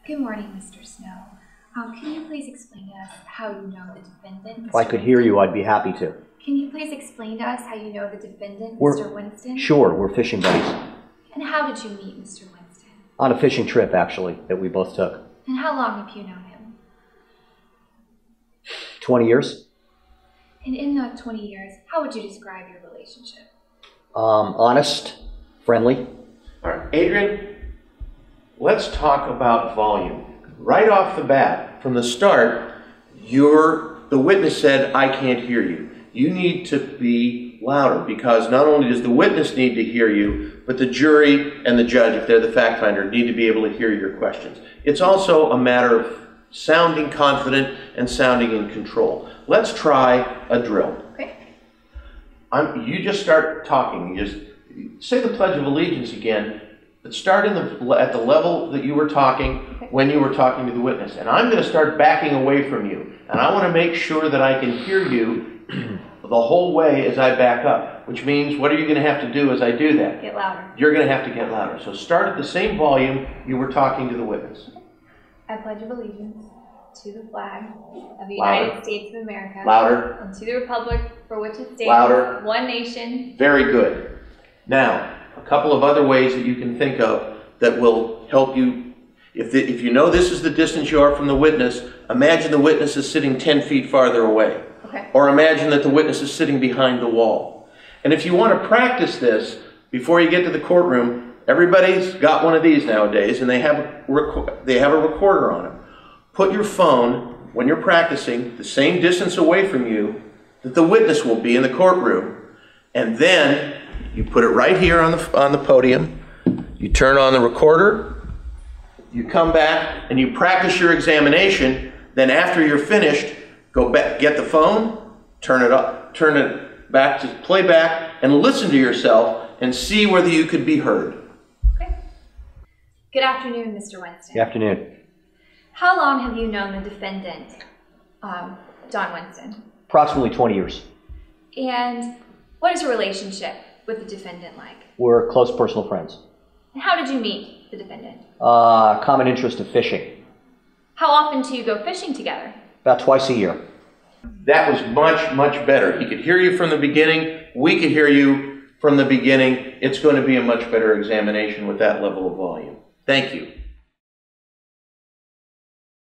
Good morning, Mr. Snow. Can you please explain to us how you know the defendant, Mr. If I could hear you, I'd be happy to. Can you please explain to us how you know the defendant, Mr. Winston? Sure, we're fishing buddies. And how did you meet Mr. Winston? On a fishing trip, actually, that we both took. And how long have you known him? 20 years. And in that 20 years, how would you describe your relationship? Honest, friendly. All right, Adrian, let's talk about volume. Right off the bat, from the start, the witness said, I can't hear you. You need to be louder, because not only does the witness need to hear you, but the jury and the judge, if they're the fact finder, need to be able to hear your questions. It's also a matter of sounding confident and sounding in control. Let's try a drill. Okay. You just start talking. You just say the Pledge of Allegiance again, but start at the level that you were talking when you were talking to the witness. And I'm going to start backing away from you. And I want to make sure that I can hear you the whole way as I back up, which means what are you going to have to do as I do that? Get louder. You're going to have to get louder. So start at the same volume you were talking to the witness. I pledge of allegiance to the flag of the United States of America. Louder. And to the republic for which it stands. Louder. One nation. Very good. Now, a couple of other ways that you can think of that will help you. If you know this is the distance you are from the witness, imagine the witness is sitting 10 feet farther away. Okay. Or imagine that the witness is sitting behind the wall. And if you want to practice this before you get to the courtroom, everybody's got one of these nowadays, and they have a recorder on them. Put your phone, when you're practicing, the same distance away from you that the witness will be in the courtroom. And then you put it right here on the podium. You turn on the recorder. You come back and you practice your examination. Then after you're finished, go back, get the phone, turn it back to playback, and listen to yourself and see whether you could be heard. Okay. Good afternoon, Mr. Winston. Good afternoon. How long have you known the defendant, Don Winston? Approximately 20 years. And what is your relationship with the defendant like? We're close personal friends. And how did you meet the defendant? Common interest of fishing. How often do you go fishing together? About twice a year. That was much, much better. He could hear you from the beginning. We could hear you from the beginning. It's going to be a much better examination with that level of volume. Thank you.